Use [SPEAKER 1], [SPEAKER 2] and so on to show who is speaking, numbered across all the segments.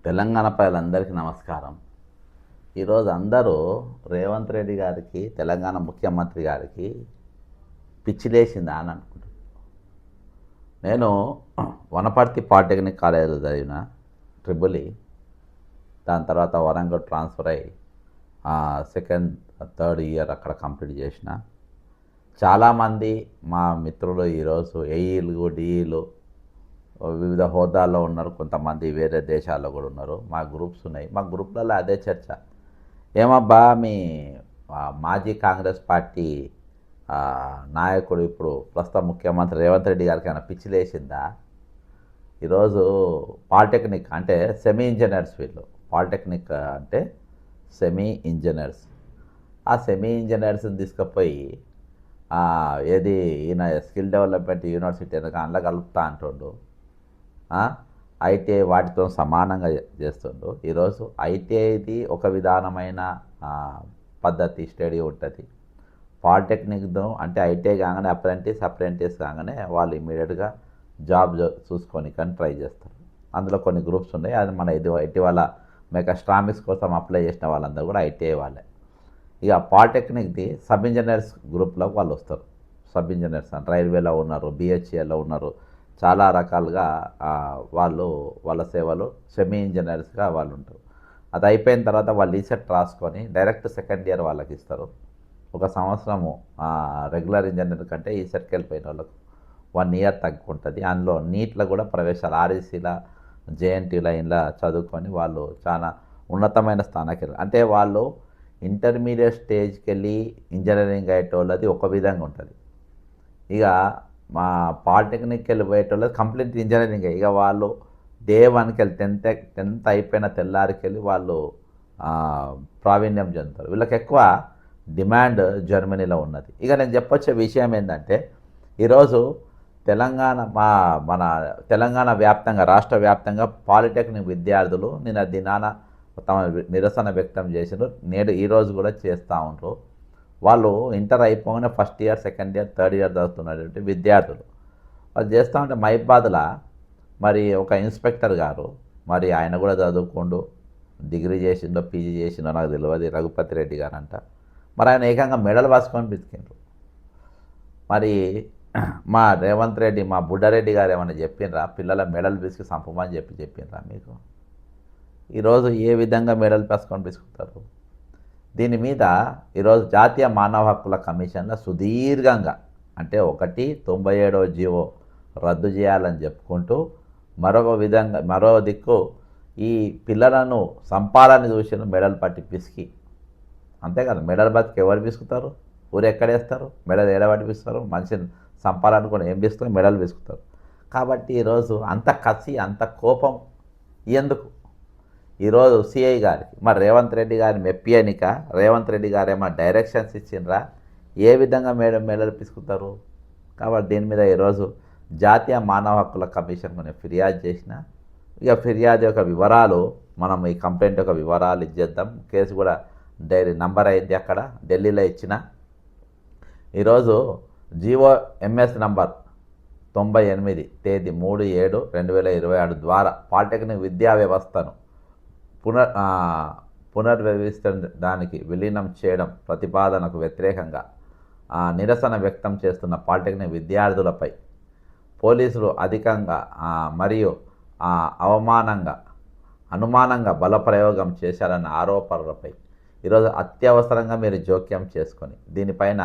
[SPEAKER 1] తెలంగాణ ప్రజలందరికీ నమస్కారం. ఈరోజు అందరూ రేవంత్ రెడ్డి గారికి, తెలంగాణ ముఖ్యమంత్రి గారికి పిచ్చిలేసిందా అని అనుకుంటున్నారు. నేను వనపర్తి పాలిటెక్నిక్ కాలేజీలో చదివిన ట్రిపుల్ ఈ. దాని తర్వాత వరంగల్ ట్రాన్స్ఫర్ అయ్యి సెకండ్ థర్డ్ ఇయర్ అక్కడ కంప్లీట్ చేసిన. చాలామంది మా మిత్రులు ఈరోజు ఏఈలు డిఈలు వివిధ హోదాల్లో ఉన్నారు. కొంతమంది వేరే దేశాల్లో కూడా ఉన్నారు. మా గ్రూప్స్ ఉన్నాయి. మా గ్రూప్లలో అదే చర్చ. ఏమబ్బా మీ మాజీ కాంగ్రెస్ పార్టీ నాయకుడు ఇప్పుడు ప్రస్తుత ముఖ్యమంత్రి రేవంత్ రెడ్డి గారికి ఏమైనా పిచ్చిలేసిందా? ఈరోజు పాలిటెక్నిక్ అంటే సెమీ ఇంజనీర్స్, వీళ్ళు పాలిటెక్నిక్ అంటే సెమీ ఇంజనీర్స్. ఆ సెమీ ఇంజనీర్స్ని తీసుకుపోయి ఏది ఈయన స్కిల్ డెవలప్మెంట్ యూనివర్సిటీ అందులో కలుపుతా అంటుండు. ఐటీఐ వాటితో సమానంగా చేస్తుండు. ఈరోజు ఐటీఐది ఒక విధానమైన పద్ధతి స్టడీ ఉంటుంది. పాలిటెక్నిక్ను అంటే ఐటీఐ కాగానే అప్రెంటిస్ కాగానే వాళ్ళు ఇమీడియట్గా జాబ్ చూసుకొని కానీ ట్రై చేస్తారు. అందులో కొన్ని గ్రూప్స్ ఉన్నాయి. అది మన ఇటీవల మెకాస్ట్రామిక్స్ కోసం అప్లై చేసిన వాళ్ళందరూ కూడా ఐటీఐ వాళ్ళే. ఇక పాలిటెక్నిక్ది సబ్ ఇంజనీర్స్ గ్రూప్లో వాళ్ళు వస్తారు. సబ్ ఇంజనీర్స్ అంటే రైల్వేలో ఉన్నారు, బిహెచ్ఏలో ఉన్నారు. చాలా రకాలుగా వాళ్ళ సేవలు సెమీ ఇంజనీర్స్గా వాళ్ళు ఉంటారు. అది అయిపోయిన తర్వాత వాళ్ళు ఈసెట్ రాసుకొని డైరెక్ట్ సెకండ్ ఇయర్ వాళ్ళకి ఇస్తారు. ఒక సంవత్సరము రెగ్యులర్ ఇంజనీర్ కంటే ఈసెట్కి వెళ్ళిపోయిన వాళ్ళకు 1 ఇయర్ తగ్గుంటుంది. అందులో నీట్లో కూడా ప్రవేశాలు ఆర్ఈసీలా జేఎన్టీలా ఇలా చదువుకొని వాళ్ళు చాలా ఉన్నతమైన స్థానానికి వెళ్ళారు. అంటే వాళ్ళు ఇంటర్మీడియట్ స్టేజ్కి వెళ్ళి ఇంజనీరింగ్ అయ్యేటోళ్ళది ఒక విధంగా ఉంటుంది. ఇక మా పాలిటెక్నిక్కి వెళ్ళిపోయేటోళ్ళది కంప్లీట్ ఇంజనీరింగ్. ఇక వాళ్ళు డే 1కి వెళ్ళి టెన్త్ అయిపోయిన తెల్లారికి వెళ్ళి వాళ్ళు ప్రావీణ్యం చెందుతారు. వీళ్ళకి ఎక్కువ డిమాండ్ జర్మనీలో ఉన్నది. ఇక నేను చెప్పొచ్చే విషయం ఏంటంటే ఈరోజు మన తెలంగాణ వ్యాప్తంగా, రాష్ట్ర వ్యాప్తంగా పాలిటెక్నిక్ విద్యార్థులు నిన్న దినాన తమ నిరసన వ్యక్తం చేసినారు. ఈరోజు కూడా చేస్తూ ఉంటారు. వాళ్ళు ఇంటర్ అయిపోగానే first year, second year, third year చదువుతున్నటువంటి విద్యార్థులు వాళ్ళు చేస్తూ ఉంటే మైబాద్లో మరి ఒక ఇన్స్పెక్టర్ గారు, మరి ఆయన కూడా చదువుకుంటూ డిగ్రీ చేసిండో పీజీ చేసిండో నాకు తెలియదు, రఘుపతి రెడ్డి గారు అంట. మరి ఆయన ఏకంగా మెడల్ వాసుకొని పితికిండ్రు. మరి మా రేవంత్ రెడ్డి, మా బుడ్డారెడ్డి గారు ఏమైనా చెప్పినరా పిల్లల మెడల్ పిసికి సంపమని చెప్పినరా మీకు? ఈరోజు ఏ విధంగా మెడల్ వేసుకొని పిసుకుతారు? దీని మీద ఈరోజు జాతీయ మానవ హక్కుల కమిషన్లో సుదీర్ఘంగా అంటే 97వ జీవో రద్దు చేయాలని చెప్పుకుంటూ మరో దిక్కు ఈ పిల్లలను సంపాలని చూసిన మెడల్ పట్టి పిసికి, అంతే కదా, మెడల్ బతికి ఎవరు పిసుకుతారు? ఊరు ఎక్కడేస్తారు? మెడల్ ఎడబట్టి పిస్తారు? మనిషిని సంపాలనుకుని ఏం పిసుకుతారు? మెడల్ పిసుకుతారు. కాబట్టి ఈరోజు అంత కసి, అంత కోపం ఎందుకు? ఈరోజు సిఐ గారికి మరి రేవంత్ రెడ్డి గారిని మెప్పియనిక రేవంత్ రెడ్డి గారు ఏమైనా డైరెక్షన్స్ ఇచ్చిండ్రా? ఏ విధంగా మెడలు పిసుకుతారు? కాబట్టి దీని మీద ఈరోజు జాతీయ మానవ హక్కుల కమిషన్ నేను ఫిర్యాదు చేసిన. ఇక ఫిర్యాదు యొక్క వివరాలు మనం ఈ కంప్లైంట్ యొక్క వివరాలు ఇచ్చేద్దాం. కేసు కూడా డైరీ నంబర్ అయింది అక్కడ ఢిల్లీలో ఇచ్చిన. ఈరోజు జీవో ఎంఎస్ నంబర్ 98 తేదీ 3/7/2026 ద్వారా పాలిటెక్నిక్ విద్యా వ్యవస్థను పునర్వ్యవస్థించడానికి విలీనం చేయడం ప్రతిపాదనకు వ్యతిరేకంగా నిరసన వ్యక్తం చేస్తున్న పాలిటెక్నిక్ విద్యార్థులపై పోలీసులు అధికంగా మరియు అనుమానంగా బలప్రయోగం చేశారన్న ఆరోపణలపై ఈరోజు అత్యవసరంగా మీరు జోక్యం చేసుకొని దీనిపైన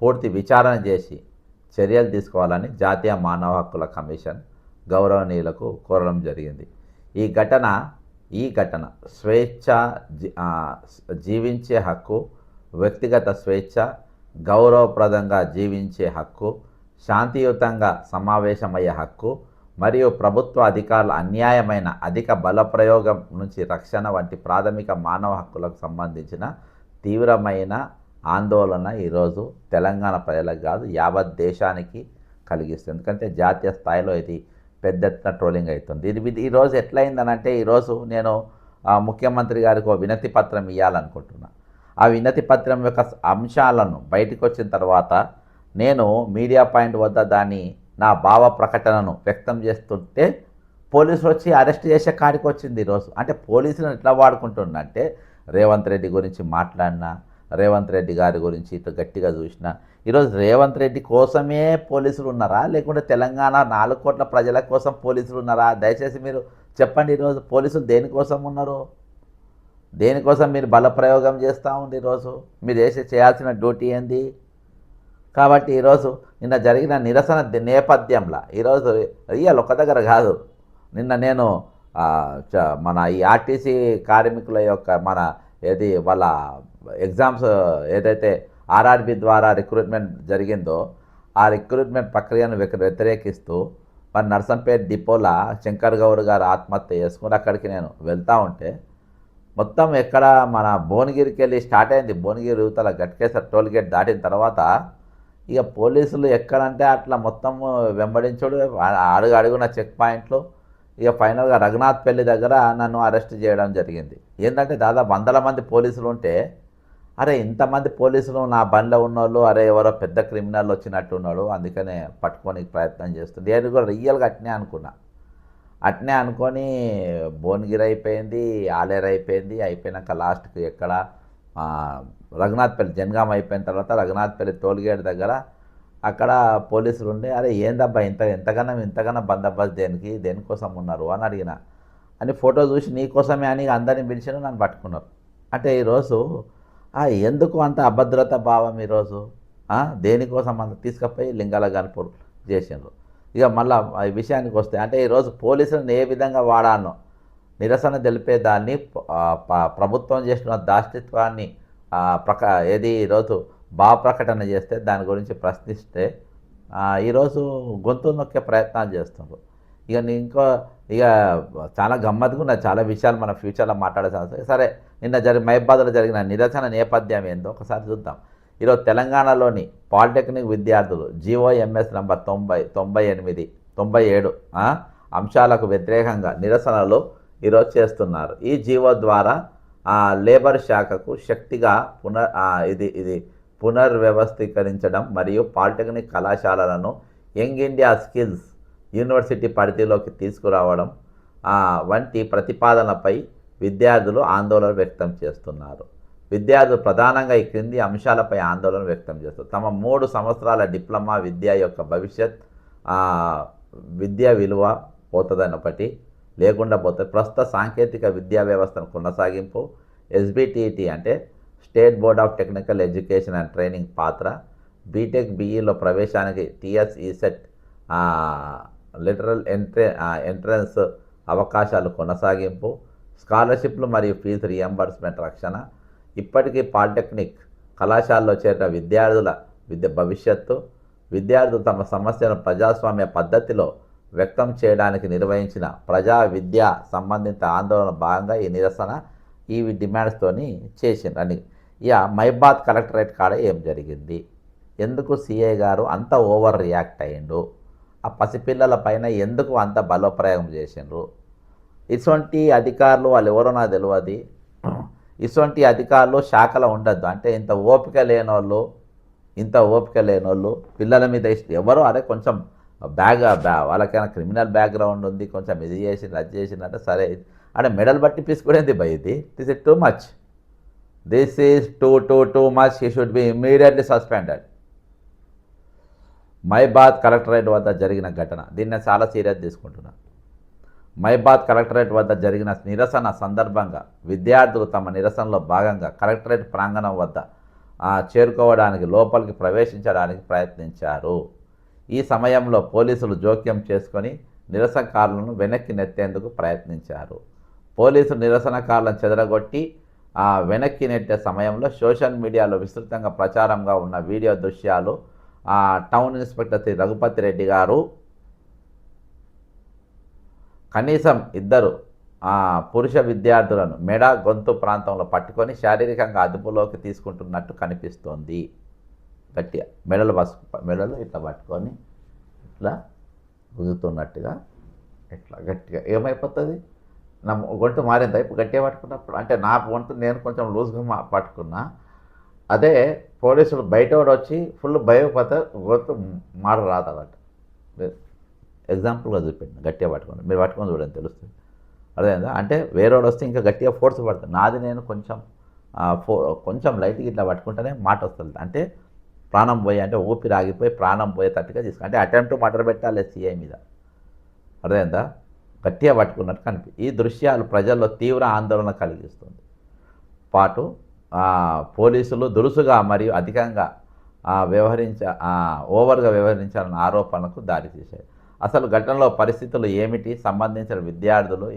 [SPEAKER 1] పూర్తి విచారణ చేసి చర్యలు తీసుకోవాలని జాతీయ మానవ హక్కుల కమిషన్ గౌరవనీయులకు కోరడం జరిగింది. ఈ ఘటన జీవించే హక్కు, వ్యక్తిగత స్వేచ్ఛ, గౌరవప్రదంగా జీవించే హక్కు, శాంతియుతంగా సమావేశమయ్యే హక్కు మరియు ప్రభుత్వ అధికారుల అన్యాయమైన అధిక బలప్రయోగం నుంచి రక్షణ వంటి ప్రాథమిక మానవ హక్కులకు సంబంధించిన తీవ్రమైన ఆందోళన ఈరోజు తెలంగాణ ప్రజలకు కాదు యావత్ దేశానికి కలిగిస్తుంది. ఎందుకంటే జాతీయ స్థాయిలో ఇది పెద్ద ఎత్తున ట్రోలింగ్ అవుతుంది. ఈరోజు ఎట్లయిందనంటే ఈరోజు నేను ముఖ్యమంత్రి గారికి ఒక వినతి పత్రం ఇవ్వాలనుకుంటున్నా. ఆ వినతి పత్రం యొక్క అంశాలను బయటకు వచ్చిన తర్వాత నేను మీడియా పాయింట్ వద్ద నా భావ ప్రకటనను వ్యక్తం చేస్తుంటే పోలీసులు వచ్చి అరెస్ట్ చేసే కాడికి వచ్చింది ఈరోజు. అంటే పోలీసులను ఎట్లా వాడుకుంటుండంటే రేవంత్ రెడ్డి గురించి మాట్లాడినా, రేవంత్ రెడ్డి గారి గురించి ఇట్లా గట్టిగా చూసినా, ఈరోజు రేవంత్ రెడ్డి కోసమే పోలీసులు ఉన్నారా, లేకుంటే తెలంగాణ 4 కోట్ల ప్రజల కోసం పోలీసులు ఉన్నారా? దయచేసి మీరు చెప్పండి. ఈరోజు పోలీసులు దేనికోసం ఉన్నారు? దేనికోసం మీరు బలప్రయోగం చేస్తూ ఉంది? ఈరోజు మీరు చేయాల్సిన డ్యూటీ ఏంది? కాబట్టి ఈరోజు నిన్న జరిగిన నిరసన నేపథ్యంలో ఈరోజు ఇవాళ ఒక దగ్గర కాదు, నిన్న నేను మన ఈ ఆర్టీసీ కార్మికుల యొక్క ఏది వాళ్ళ ఎగ్జామ్స్ ఏదైతే ఆర్ఆర్బి ద్వారా రిక్రూట్మెంట్ జరిగిందో ఆ రిక్రూట్మెంట్ ప్రక్రియను వ్యతిరేకిస్తూ మరి నర్సంపేట డిపోలా శంకర్ గౌడ్ గారు ఆత్మహత్య చేసుకుని అక్కడికి నేను వెళ్తూ ఉంటే మొత్తం ఎక్కడ మన భువనగిరికి వెళ్ళి స్టార్ట్ అయింది. భువనగిరి యువతల గట్కేసర్ టోల్ గేట్ దాటిన తర్వాత ఇక పోలీసులు ఎక్కడంటే అట్లా మొత్తం వెంబడించుడు, అడుగున చెక్ పాయింట్లు. ఇక ఫైనల్గా రఘునాథ్పల్లి దగ్గర నన్ను అరెస్ట్ చేయడం జరిగింది. ఏంటంటే దాదాపు 100 మంది పోలీసులు ఉంటే, అరే ఇంతమంది పోలీసులు నా బండిలో ఉన్నోళ్ళు, అరే ఎవరో పెద్ద క్రిమినల్ వచ్చినట్టు ఉన్నాడు, అందుకనే పట్టుకోనికి ప్రయత్నం చేస్తుంది. నేను కూడా రియల్గా అట్నే అనుకున్నా. అట్నే అనుకొని భువనగిరి అయిపోయింది, ఆలేరు అయిపోయింది. అయిపోయినాక లాస్ట్కి ఎక్కడ రఘునాథ్పల్లి జనగాం అయిపోయిన తర్వాత రఘునాథ్పల్లి టోల్గేట్ దగ్గర అక్కడ పోలీసులు ఉండే, అరే ఏందబ్బా ఇంతకన్నా బందోబస్తు దేనికోసం ఉన్నారు అని అడిగిన. అని ఫోటో చూసి నీకోసమే అని అందరిని పిలిచిన, నన్ను పట్టుకున్నారు. అంటే ఈరోజు ఎందుకు అంత అభద్రత భావం? ఈరోజు దేనికోసం అంత తీసుకుపోయి లింగాల గన్పూర్ చేసిండ్రు. ఇక మళ్ళీ ఈ విషయానికి వస్తే, అంటే ఈరోజు పోలీసులను ఏ విధంగా వాడానో నిరసన తెలిపేదాన్ని ప్రభుత్వం చేసిన దాష్టిత్వాన్ని ఏది ఈరోజు ప్రకటన చేస్తే దాని గురించి ప్రశ్నిస్తే ఈరోజు గొంతు నొక్కే ప్రయత్నాలు చేస్తున్నారు. ఇక చాలా గమ్మత్తుగా ఉన్నాయి. చాలా విషయాలు మన ఫ్యూచర్లో మాట్లాడాల్సిన. సరే, నిన్న మహబాద్లో జరిగిన నిరసన నేపథ్యం ఏందో ఒకసారి చూద్దాం. ఈరోజు తెలంగాణలోని పాలిటెక్నిక్ విద్యార్థులు GOMS నంబర్ 97 అంశాలకు వ్యతిరేకంగా నిరసనలు ఈరోజు చేస్తున్నారు. ఈ జీవో ద్వారా లేబర్ శాఖకు శక్తిగా పునర్వ్యవస్థీకరించడం మరియు పాలిటెక్నిక్ కళాశాలలను యంగ్ ఇండియా స్కిల్స్ యూనివర్సిటీ పరిధిలోకి తీసుకురావడం వంటి ప్రతిపాదనపై విద్యార్థులు ఆందోళన వ్యక్తం చేస్తున్నారు. విద్యార్థులు ప్రధానంగా ఈ క్రింది అంశాలపై ఆందోళన వ్యక్తం చేస్తారు. తమ 3 సంవత్సరాల డిప్లొమా విద్య యొక్క భవిష్యత్ విద్యా విలువ పోతుందన్నప్పటి లేకుండా పోతుంది. ప్రస్తుత సాంకేతిక విద్యా వ్యవస్థను కొనసాగింపు, SBTT అంటే state board of technical education and training పాత్ర, బీటెక్ BEలో ప్రవేశానికి TSESET లిటరల్ ఎంట్రన్స్ అవకాశాలు కొనసాగింపు, స్కాలర్షిప్లు మరియు ఫీజు రియంబర్స్మెంట్ రక్షణ, ఇప్పటికీ పాలిటెక్నిక్ కళాశాలలో చేరిన విద్యార్థుల భవిష్యత్తు, విద్యార్థులు తమ సమస్యను ప్రజాస్వామ్య పద్ధతిలో వ్యక్తం చేయడానికి నిర్వహించిన ప్రజా విద్యా సంబంధిత ఆందోళన భాగంగా ఈ నిరసన ఈ డిమాండ్స్తోని చేసిండ్రు. ఇక మహబాద్ కలెక్టరేట్ కాడ ఏం జరిగింది? ఎందుకు CI గారు అంత ఓవర్ రియాక్ట్ అయ్యిండు? ఆ పసిపిల్లల పైన ఎందుకు అంత బలోప్రయోగం చేసిండ్రు? ఇటువంటి అధికారులు వాళ్ళు ఎవరో నాకు తెలియదు. ఇటువంటి అధికారులు శాఖలో ఉండద్దు. అంటే ఇంత ఓపిక లేనోళ్ళు పిల్లల మీద ఎవరు, అరే కొంచెం వాళ్ళకైనా క్రిమినల్ బ్యాక్గ్రౌండ్ ఉంది, కొంచెం ఇది చేసింది అది చేసిందంటే సరే, అంటే మెడల్ బట్టి తీసుకునేది by this is too much. This is too much. He should be immediately suspended. మహబాద్ కలెక్టరేట్ వద్ద జరిగిన ఘటన, దీన్ని చాలా సీరియస్ తీసుకుంటున్నాను. మహబాద్ కలెక్టరేట్ వద్ద జరిగిన నిరసన సందర్భంగా విద్యార్థులు తమ నిరసనలో భాగంగా కలెక్టరేట్ ప్రాంగణం వద్ద చేరుకోవడానికి లోపలికి ప్రవేశించడానికి ప్రయత్నించారు. ఈ సమయంలో పోలీసులు జోక్యం చేసుకొని నిరసనకారులను వెనక్కి నెట్టేందుకు ప్రయత్నించారు. పోలీసులు నిరసనకారులను చెదరగొట్టి వెనక్కి నెట్టే సమయంలో సోషల్ మీడియాలో విస్తృతంగా ప్రచారంగా ఉన్న వీడియో దృశ్యాలు టౌన్ ఇన్స్పెక్టర్ శ్రీ రఘుపతి రెడ్డి గారు కనీసం 2 పురుష విద్యార్థులను మెడ గొంతు ప్రాంతంలో పట్టుకొని శారీరకంగా అదుపులోకి తీసుకుంటున్నట్టు కనిపిస్తోంది. గట్టిగా మెడలు ఇట్లా పట్టుకొని ఇట్లా గుజుతున్నట్టుగా ఇట్లా గట్టిగా ఏమైపోతుంది, నా గొంతు మారిందా ఇప్పుడు గట్టిగా పట్టుకున్నప్పుడు? అంటే నా గొంతు నేను కొంచెం లూజ్గా పట్టుకున్నా. అదే పోలీసులు బయట వచ్చి ఫుల్ భయపడితే గొంతు మారరాదన్నట్టు. ఎగ్జాంపుల్గా చూపెట్టిన గట్టిగా పట్టుకోండి, మీరు పట్టుకొని చూడండి తెలుస్తుంది. అర్థమైందా? అంటే వేరేవాడు వస్తే ఇంకా గట్టిగా ఫోర్స్ పడుతుంది. నాది నేను కొంచెం కొంచెం లైట్గా ఇట్లా పట్టుకుంటేనే మాట వస్తుంది. అంటే ప్రాణం పోయి, అంటే ఊపిరి ఆగిపోయి ప్రాణం పోయేటట్టుగా తీసుకో, అంటే అటెంప్ట్ మర్డర్ పెట్టాలి సిఐ మీద. అర్థమైందా? గట్టిగా పట్టుకున్నట్టు ఈ దృశ్యాలు ప్రజల్లో తీవ్ర ఆందోళన కలిగిస్తుంది. పాటు పోలీసులు దురుసుగా మరియు అధికంగా ఓవర్గా వ్యవహరించాలన్న ఆరోపణలకు దారితీశాయి. అసలు ఘటనలో పరిస్థితులు ఏమిటి, సంబంధించిన విద్యార్థులు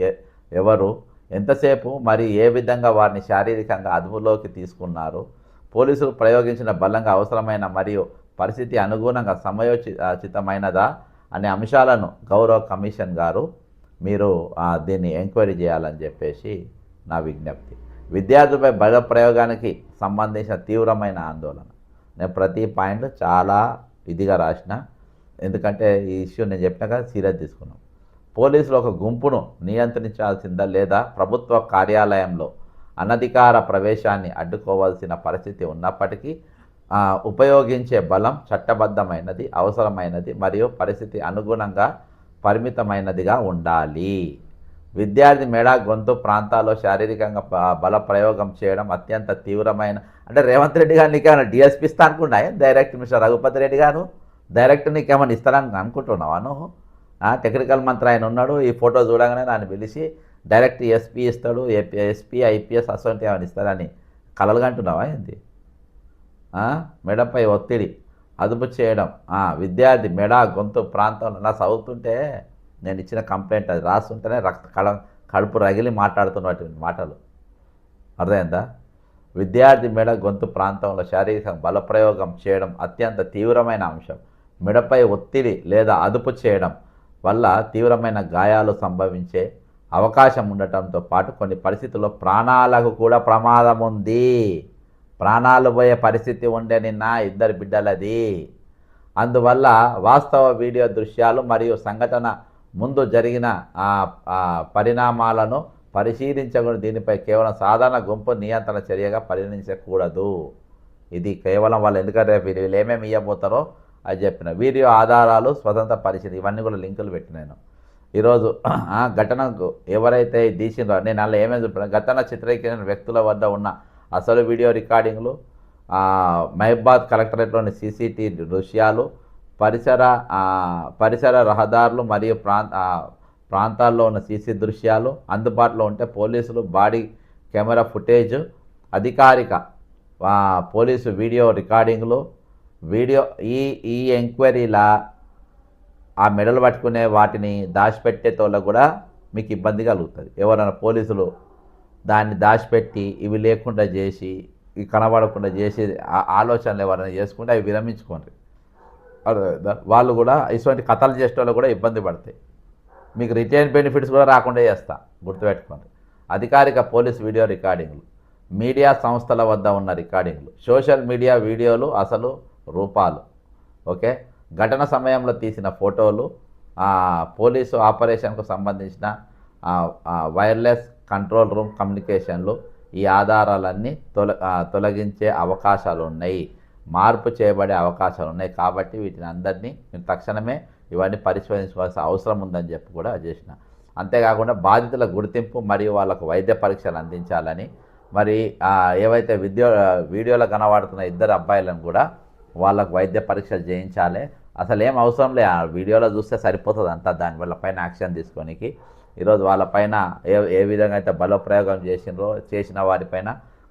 [SPEAKER 1] ఎవరు, ఎంతసేపు మరి ఏ విధంగా వారిని శారీరకంగా అదుపులోకి తీసుకున్నారు, పోలీసులు ప్రయోగించిన బలంగా అవసరమైన మరియు పరిస్థితి అనుగుణంగా సమయోచితమైనదా అనే అంశాలను గౌరవ కమిషన్ గారు మీరు దీన్ని ఎంక్వైరీ చేయాలని చెప్పేసి నా విజ్ఞప్తి. విద్యార్థులపై బల ప్రయోగానికి సంబంధించిన తీవ్రమైన ఆందోళన. నేను ప్రతి పాయింట్ చాలా ఇదిగా రాసిన, ఎందుకంటే ఈ ఇష్యూ నేను చెప్పినాక సీరియస్ తీసుకున్నాం. పోలీసులు ఒక గుంపును నియంత్రించాల్సిందా లేదా ప్రభుత్వ కార్యాలయంలో అనధికార ప్రవేశాన్ని అడ్డుకోవాల్సిన పరిస్థితి ఉన్నప్పటికీ ఉపయోగించే బలం చట్టబద్ధమైనది, అవసరమైనది మరియు పరిస్థితి అనుగుణంగా పరిమితమైనదిగా ఉండాలి. విద్యార్థి మెడ, గొంతు ప్రాంతాల్లో శారీరకంగా బల ప్రయోగం చేయడం అత్యంత తీవ్రమైన, అంటే రేవంత్ రెడ్డి గారు నీకేమైనా డిఎస్పీ ఇస్తా అనుకున్నాయి డైరెక్ట్, మిస్టర్ రఘుపతి రెడ్డి గారు డైరెక్ట్ నీకేమైనా ఇస్తారని అనుకుంటున్నావా నువ్వు? టెక్నికల్ మంత్రి ఆయన ఉన్నాడు, ఈ ఫోటో చూడగానే నన్ను పిలిచి డైరెక్ట్ ఎస్పీ ఇస్తాడు, ఎస్పీ ఐపీఎస్ అసోంటి ఏమైనా ఇస్తారని కలలుగంటున్నావా ఏంటి? మెడపై ఒత్తిడి అదుపు చేయడం, విద్యార్థి మెడ, గొంతు ప్రాంతంలో నా చదువుతుంటే నేను ఇచ్చిన కంప్లైంట్ అది రాస్తుంటేనే కడుపు రగిలి మాట్లాడుతున్నటువంటి మాటలు. అర్థమైందా? విద్యార్థి మెడ, గొంతు ప్రాంతంలో శారీరక బలప్రయోగం చేయడం అత్యంత తీవ్రమైన అంశం. మెడపై ఒత్తిడి లేదా అదుపు చేయడం వల్ల తీవ్రమైన గాయాలు సంభవించే అవకాశం ఉండటంతో పాటు కొన్ని పరిస్థితుల్లో ప్రాణాలకు కూడా ప్రమాదం ఉంది. ప్రాణాలు పోయే పరిస్థితి ఉండే నిన్న ఇద్దరు బిడ్డలది. అందువల్ల వాస్తవ వీడియో దృశ్యాలు మరియు సంఘటన ముందు జరిగిన పరిణామాలను పరిశీలించకుండా దీనిపై కేవలం సాధారణ గుంపు నియంత్రణ చర్యగా పరిగణించకూడదు. ఇది కేవలం వాళ్ళు, ఎందుకంటే వీళ్ళు ఏమేమి ఇవ్వబోతారో అది చెప్పిన వీడియో ఆధారాలు, స్వతంత్ర పరిశీలన, ఇవన్నీ కూడా లింకులు పెట్టినాను. ఈరోజు ఘటనకు ఎవరైతే తీసిండ్రో నేను అలా ఏమేమి చెప్పిన, ఘటన చిత్రీకరించిన వ్యక్తుల వద్ద ఉన్న అసలు వీడియో రికార్డింగ్లు, మహబాద్ కలెక్టరేట్లోని సీసీటీవీ దృశ్యాలు, పరిసర రహదారులు మరియు ప్రాంతాల్లో ఉన్న సీసీ దృశ్యాలు అందుబాటులో ఉంటే పోలీసులు బాడీ కెమెరా ఫుటేజ్, అధికారిక పోలీసు వీడియో రికార్డింగ్లు, ఈ ఎంక్వైరీలా ఆ మెడలు పట్టుకునే వాటిని దాచిపెట్టేతోళ్ళకు కూడా మీకు ఇబ్బంది కలుగుతుంది. ఎవరైనా పోలీసులు దాన్ని దాచిపెట్టి ఇవి లేకుండా చేసి, ఇవి కనబడకుండా చేసి ఆలోచనలు ఎవరైనా చేసుకుంటే అవి విరమించుకోండి. వాళ్ళు కూడా ఇటువంటి కథలు చేసే వాళ్ళు కూడా ఇబ్బంది పడతాయి. మీకు రిటైన్ బెనిఫిట్స్ కూడా రాకుండా చేస్తా, గుర్తుపెట్టుకోండి. అధికారిక పోలీస్ వీడియో రికార్డింగ్లు, మీడియా సంస్థల వద్ద ఉన్న రికార్డింగ్లు, సోషల్ మీడియా వీడియోలు, అసలు రూపాలు, ఓకే, ఘటన సమయంలో తీసిన ఫోటోలు, పోలీసు ఆపరేషన్కు సంబంధించిన వైర్లెస్ కంట్రోల్ రూమ్ కమ్యూనికేషన్లు, ఈ ఆధారాలన్నీ తొలగించే అవకాశాలు ఉన్నాయి, మార్పు చేయబడే అవకాశాలు ఉన్నాయి. కాబట్టి వీటిని అందరినీ నేను తక్షణమే ఇవన్నీ పరిశోధించుకోవాల్సిన అవసరం ఉందని చెప్పి కూడా చేసిన. అంతేకాకుండా బాధితుల గుర్తింపు మరియు వాళ్ళకు వైద్య పరీక్షలు అందించాలని, మరి ఏవైతే వీడియోలో కనబడుతున్న ఇద్దరు అబ్బాయిలను కూడా వాళ్ళకు వైద్య పరీక్షలు చేయించాలి. అసలు ఏం అవసరం లే, ఆ వీడియోలో చూస్తే సరిపోతుంది అంతా. దానివల్ల పైన యాక్షన్ తీసుకొనికి ఈరోజు వాళ్ళపైన ఏ విధంగా అయితే బలప్రయోగం చేసిన వారిపైన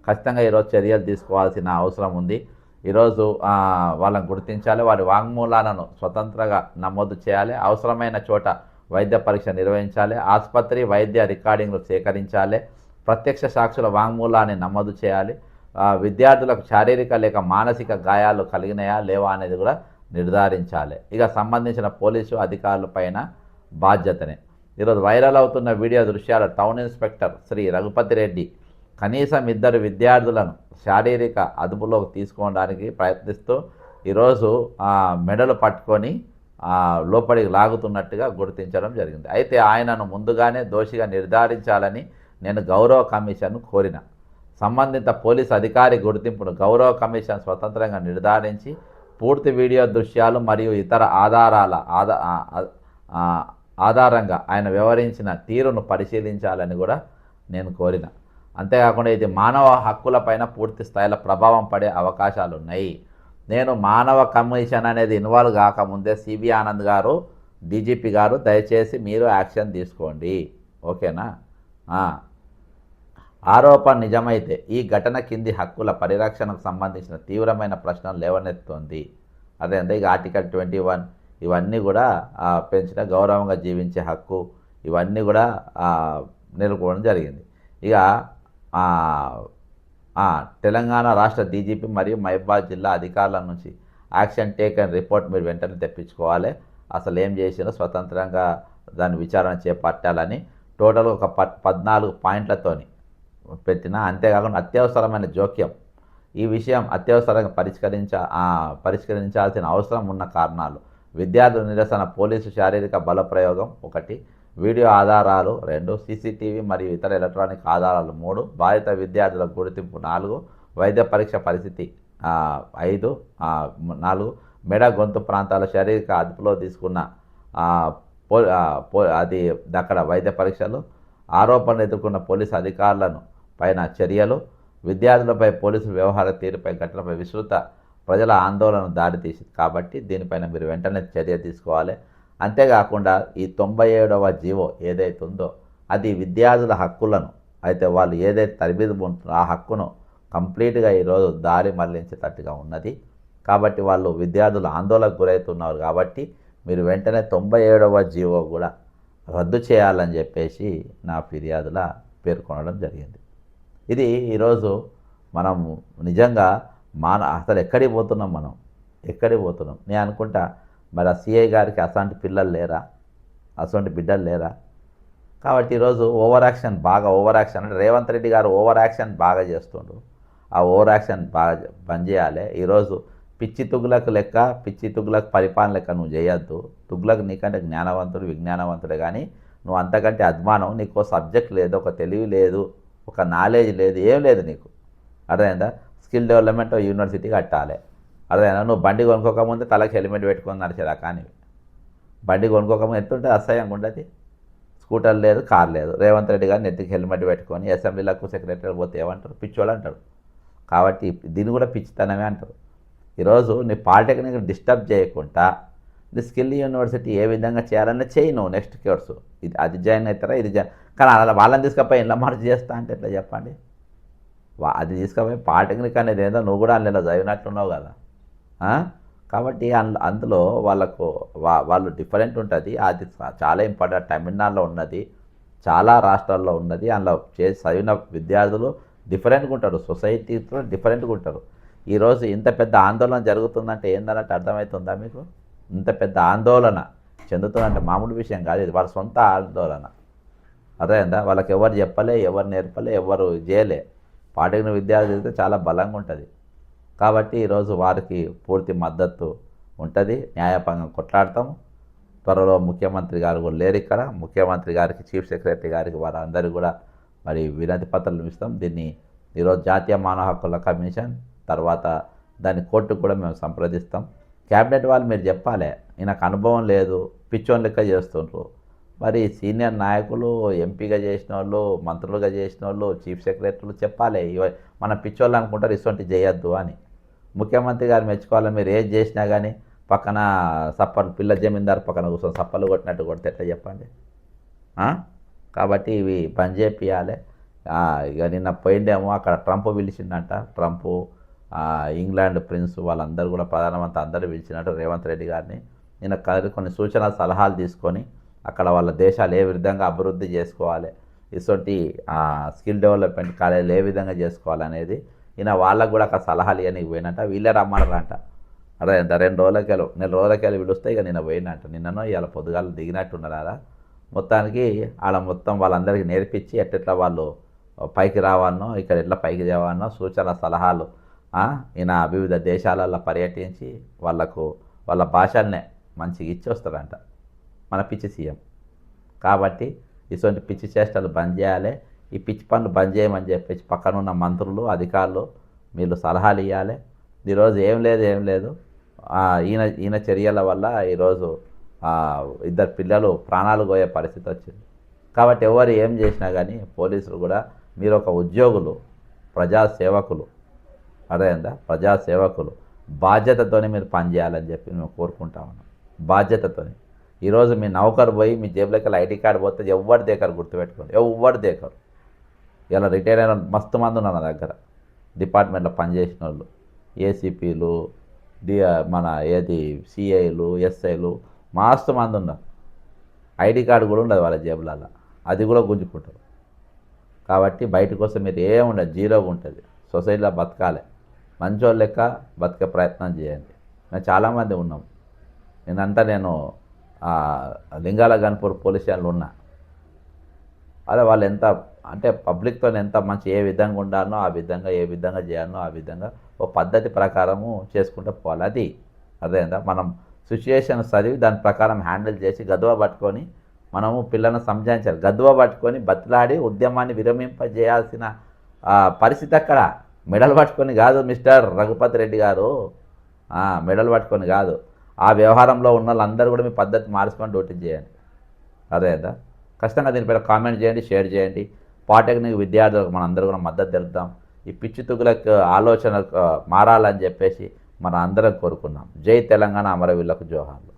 [SPEAKER 1] ఖచ్చితంగా ఈరోజు చర్యలు తీసుకోవాల్సిన అవసరం ఉంది. ఈరోజు వాళ్ళని గుర్తించాలి, వారి వాంగ్మూలాలను స్వతంత్రంగా నమోదు చేయాలి, అవసరమైన చోట వైద్య పరీక్ష నిర్వహించాలి, ఆసుపత్రి వైద్య రికార్డింగ్లు సేకరించాలి, ప్రత్యక్ష సాక్షుల వాంగ్మూలాన్ని నమోదు చేయాలి, విద్యార్థులకు శారీరక లేక మానసిక గాయాలు కలిగినాయా లేవా అనేది కూడా నిర్ధారించాలి. ఇక సంబంధించిన పోలీసు అధికారులపైన బాధ్యతనే. ఈరోజు వైరల్ అవుతున్న వీడియో దృశ్యాలు టౌన్ ఇన్స్పెక్టర్ శ్రీ రఘుపతి రెడ్డి కనీసం ఇద్దరు విద్యార్థులను శారీరక అదుపులోకి తీసుకోవడానికి ప్రయత్నిస్తూ ఈరోజు మెడలు పట్టుకొని లోపలికి లాగుతున్నట్టుగా గుర్తించడం జరిగింది. అయితే ఆయనను ముందుగానే దోషిగా నిర్ధారించాలని నేను గౌరవ కమిషన్ను కోరిన. సంబంధిత పోలీసు అధికారి గుర్తింపును గౌరవ కమిషన్ స్వతంత్రంగా నిర్ధారించి పూర్తి వీడియో దృశ్యాలు మరియు ఇతర ఆ, ఆధారంగా ఆయన వ్యవహరించిన తీరును పరిశీలించాలని కూడా నేను కోరిన. అంతేకాకుండా ఇది మానవ హక్కులపైన పూర్తి స్థాయిలో ప్రభావం పడే అవకాశాలు ఉన్నాయి. నేను మానవ కమిషన్ అనేది ఇన్వాల్వ్ కాకముందే సిబి ఆనంద్ గారు, డీజీపీ గారు, దయచేసి మీరు యాక్షన్ తీసుకోండి, ఓకేనా. ఆరోపణ నిజమైతే ఈ ఘటన కింది హక్కుల పరిరక్షణకు సంబంధించిన తీవ్రమైన ప్రశ్నలు లేవనెత్తుంది. అదే అంటే ఇక ఆర్టికల్ 21 ఇవన్నీ కూడా పెంచిన గౌరవంగా జీవించే హక్కు ఇవన్నీ కూడా నెలకొనడం జరిగింది. ఇక తెలంగాణ రాష్ట్ర డీజీపీ మరియు మహబూబాబాద్ జిల్లా అధికారుల నుంచి యాక్షన్ టేకన్ రిపోర్ట్ మీరు వెంటనే తెప్పించుకోవాలి. అసలు ఏం చేసినా స్వతంత్రంగా దాని విచారణ చేపట్టాలని టోటల్ ఒక 14 పాయింట్లతోని పెట్టిన. అంతేకాకుండా అత్యవసరమైన జోక్యం ఈ విషయం అత్యవసరంగా పరిష్కరించాల్సిన అవసరం ఉన్న కారణాలు: విద్యార్థుల నిరసన, పోలీసు శారీరక బలప్రయోగం 1, వీడియో ఆధారాలు 2, సీసీటీవీ మరియు ఇతర ఎలక్ట్రానిక్ ఆధారాలు 3, బాధిత విద్యార్థుల గుర్తింపు 4, వైద్య పరీక్ష పరిస్థితి 5, 4, మెడ గొంతు ప్రాంతాల శారీరక అదుపులో తీసుకున్న అది అక్కడ వైద్య పరీక్షలు, ఆరోపణలు ఎదుర్కొన్న పోలీసు అధికారులను పైన చర్యలు, విద్యార్థులపై పోలీసు వ్యవహార తీరుపై ఘటనపై విస్తృత ప్రజల ఆందోళన దారితీసింది కాబట్టి దీనిపైన మీరు వెంటనే చర్య తీసుకోవాలి. అంతేకాకుండా ఈ 97వ జీవో ఏదైతే ఉందో అది విద్యార్థుల హక్కులను అయితే వాళ్ళు ఏదైతే తరబిదు ఉంటుందో ఆ హక్కును కంప్లీట్గా ఈరోజు దారి మళ్లించేటట్టుగా ఉన్నది. కాబట్టి వాళ్ళు విద్యార్థులు ఆందోళనకు గురవుతున్నారు కాబట్టి మీరు వెంటనే 97వ జీవో కూడా రద్దు చేయాలని చెప్పేసి నా ఫిర్యాదుల పేర్కొనడం జరిగింది. ఇది ఈరోజు మనం నిజంగా అసలు ఎక్కడికి పోతున్నాం, మనం ఎక్కడికి పోతున్నాం. నేను అనుకుంటా మరి ఆ సిఐ గారికి అసంటి పిల్లలు లేరా, అసంటి బిడ్డలు లేరా? కాబట్టి ఈరోజు ఓవర్ యాక్షన్ అంటే రేవంత్ రెడ్డి గారు ఓవర్ యాక్షన్ బాగా చేస్తుండ్రు. ఆ ఓవర్ యాక్షన్ బాగా బంద్ చేయాలి. ఈరోజు పిచ్చి తుగ్గులకు లెక్క, పిచ్చి తుగ్గులకు పరిపాలన లెక్క నువ్వు చేయొద్దు. తుగ్గులకు నీకంటే జ్ఞానవంతుడు, విజ్ఞానవంతుడే, కానీ నువ్వు అంతకంటే అద్మానం. నీకు సబ్జెక్ట్ లేదు, ఒక తెలివి లేదు, ఒక నాలెడ్జ్ లేదు, ఏం లేదు నీకు. అర్థమైందా? స్కిల్ డెవలప్మెంట్ యూనివర్సిటీ కట్టాలి. అర్థమైనా? నువ్వు బండి కొనుక్కోకముందే తలకి హెల్మెట్ పెట్టుకొని నడిచేదా? కానీ బండి కొనుక్కోకముందు ఎత్తుంటే అసహ్యంగా ఉండదు. స్కూటర్ లేదు, కార్ లేదు. రేవంత్ రెడ్డి గారు నెత్తికి హెల్మెట్ పెట్టుకొని అసెంబ్లీలకు సెక్రటరీ పోతే ఏమంటారు? పిచ్చోళ్ళు అంటారు. కాబట్టి దీన్ని కూడా పిచ్చితనమే అంటారు. ఈరోజు నీ పాలిటెక్నిక్ డిస్టర్బ్ చేయకుండా నీ స్కిల్ యూనివర్సిటీ ఏ విధంగా చేయాలన్నా చేయి. నువ్వు నెక్స్ట్ కోర్సు అది జాయిన్ అవుతారా, ఇది జాయిన్, కానీ అలా వాళ్ళని తీసుకపోయి ఇంట్లో మార్చి చేస్తా అంటే ఎట్లా చెప్పండి? అది తీసుకపోయి పాలిటెక్నిక్ అనేది ఏదో నువ్వు కూడా అందులో చదివినట్లున్నావు కదా. కాబట్టి అందులో వాళ్ళు డిఫరెంట్ ఉంటుంది. అది చాలా ఇంపార్టెంట్. తమిళనాడులో ఉన్నది, చాలా రాష్ట్రాల్లో ఉన్నది. అందులో చదివిన విద్యార్థులు డిఫరెంట్గా ఉంటారు, సొసైటీతో డిఫరెంట్గా ఉంటారు. ఈరోజు ఇంత పెద్ద ఆందోళన జరుగుతుందంటే ఏందన్నట్టు అర్థమవుతుందా మీకు? ఇంత పెద్ద ఆందోళన చెందుతుందంటే మామూలు విషయం కాదు. ఇది వాళ్ళ సొంత ఆందోళన. అర్థమైందా? వాళ్ళకి ఎవరు చెప్పలే, ఎవరు నేర్పలే, ఎవరు చేయలే. పాలిటెక్నిక్ విద్యార్థులు అయితే చాలా బలంగా ఉంటుంది. కాబట్టి ఈరోజు వారికి పూర్తి మద్దతు ఉంటుంది. న్యాయపరంగా కొట్లాడతాము. త్వరలో ముఖ్యమంత్రి గారు కూడా లేరు ఇక్కడ. ముఖ్యమంత్రి గారికి, చీఫ్ సెక్రటరీ గారికి, వారందరికీ కూడా మరి వినతి పత్రాలు ఇస్తాం. దీన్ని ఈరోజు జాతీయ మానవ హక్కుల కమిషన్ తర్వాత దాన్ని కోర్టుకు కూడా మేము సంప్రదిస్తాం. క్యాబినెట్ వాళ్ళు మీరు చెప్పాలి, ఈయనకు అనుభవం లేదు, పిచ్చోన్ లెక్క చేస్తుండ్రు. మరి సీనియర్ నాయకులు, ఎంపీగా చేసిన వాళ్ళు, మంత్రులుగా చేసిన వాళ్ళు, చీఫ్ సెక్రటరీలు చెప్పాలి, మన పిచ్చోళ్ళు అనుకుంటారు ఇటువంటి చేయొద్దు అని. ముఖ్యమంత్రి గారు మెచ్చుకోవాలని మీరు ఏది చేసినా కానీ పక్కన సప్పలు, పిల్ల జమీందారు పక్కన కూర్చొని సప్పలు కొట్టినట్టు కొడితే ఎట్లా చెప్పండి? కాబట్టి ఇవి బంద్ చేపియాలి. ఇక నిన్న పోయిండేమో అక్కడ ట్రంప్ పిలిచిందంట. ట్రంప్, ఇంగ్లాండ్ ప్రిన్స్ వాళ్ళందరూ కూడా, ప్రధానమంత్రి అందరూ పిలిచినట్టు రేవంత్ రెడ్డి గారిని. నిన్న కొన్ని సూచన సలహాలు తీసుకొని అక్కడ వాళ్ళ దేశాలు ఏ విధంగా అభివృద్ధి చేసుకోవాలి, ఇటువంటి స్కిల్ డెవలప్మెంట్ కాలేజీలు ఏ విధంగా చేసుకోవాలనేది ఈయన వాళ్ళకు కూడా అక్కడ సలహాలు ఇవన్నీ పోయినట్ట. వీళ్ళే రమ్మన్నారంట. అదే ఎంత 2 రోజులకెళ్ళి, నెల రోజులకెళ్ళి పిలుస్తే ఇక నిన్న పోయినట్ట. నిన్ననో ఇవాళ పొద్దుగాలు దిగినట్టున్నారా. మొత్తానికి మొత్తం వాళ్ళందరికీ నేర్పించి ఎట్లా వాళ్ళు పైకి రావాలనో, ఇక్కడ ఎట్లా పైకి తేవాలనో సూచన సలహాలు ఈయన వివిధ దేశాలలో పర్యటించి వాళ్ళ భాషల్నే మంచిగా ఇచ్చి వస్తారంట మన పిచ్చి సీఎం. కాబట్టి ఇటువంటి పిచ్చి చేష్టలు బంద్ చేయాలి. ఈ పిచ్చి పనులు బంద్ చేయమని చెప్పేసి పక్కనున్న మంత్రులు, అధికారులు మీరు సలహాలు ఇవ్వాలి. ఈరోజు ఏం లేదు ఈయన చర్యల వల్ల ఈరోజు ఆ, ఇద్దరు పిల్లలు ప్రాణాలు పోయే పరిస్థితి వచ్చింది. కాబట్టి ఎవరు ఏం చేసినా కానీ పోలీసులు కూడా మీరు ఒక ఉద్యోగులు, ప్రజాసేవకులు, అర్థమైందా, ప్రజాసేవకులు, బాధ్యతతోనే మీరు పనిచేయాలని చెప్పి మేము కోరుకుంటా ఉన్నాం. బాధ్యతతోని ఈరోజు మీ నౌకరు పోయి మీ జేబులోకి ఐటీ కార్డు పోతే ఎవరు దేకరు, గుర్తుపెట్టుకోండి, ఎవరు దేకరు. ఇలా రిటైర్ అయిన మస్తు మంది ఉన్నారు నా దగ్గర, డిపార్ట్మెంట్లో పనిచేసిన వాళ్ళు, ఏసీపీలు, డి మన ఏది సిఐలు, ఎస్ఐలు, మస్తు మంది ఉన్నారు. ఐడి కార్డు కూడా ఉండదు వాళ్ళ జేబులలో, అది కూడా గుంజుకుంటారు. కాబట్టి బయటకు వస్తే మీరు ఏముండదు, జీరోగా ఉంటుంది. సొసైటీలో బతకాలి, మంచోళ్ళ లెక్క బతికే ప్రయత్నం చేయండి. మేము చాలామంది ఉన్నాం. నేను లింగాల గన్పూర్ పోలీస్ స్టేషన్లో ఉన్నా. అదే వాళ్ళు ఎంత అంటే పబ్లిక్తో ఎంత మంచి ఏ విధంగా ఉండాలనో ఆ విధంగా, ఏ విధంగా చేయాలనో ఆ విధంగా ఓ పద్ధతి ప్రకారము చేసుకుంటూ పోవాలి. అది అదేందా మనం సిచ్యుయేషన్ చదివి దాని ప్రకారం హ్యాండిల్ చేసి గదువ పట్టుకొని మనము పిల్లలను సంజాయించాలి. గదువ పట్టుకొని బతిలాడి ఉద్యమాన్ని విరమింపజేయాల్సిన పరిస్థితి అక్కడ. మెడల్ పట్టుకొని కాదు మిస్టర్ రఘుపతి రెడ్డి గారు, మెడల్ పట్టుకొని కాదు. ఆ వ్యవహారంలో ఉన్న వాళ్ళందరూ కూడా మీ పద్ధతి మార్చుకొని డ్యూటీ చేయండి. అదేదా ఖచ్చితంగా దీనిపైన కామెంట్ చేయండి, షేర్ చేయండి. పాలిటెక్నిక్ విద్యార్థులకు మనం అందరూ కూడా మద్దతు తెలుపుతాం. ఈ పిచ్చి తుగులకు ఆలోచన మారాలని చెప్పేసి మనం అందరం కోరుకున్నాం. జై తెలంగాణ, అమరవీరులకు జోహార్లు.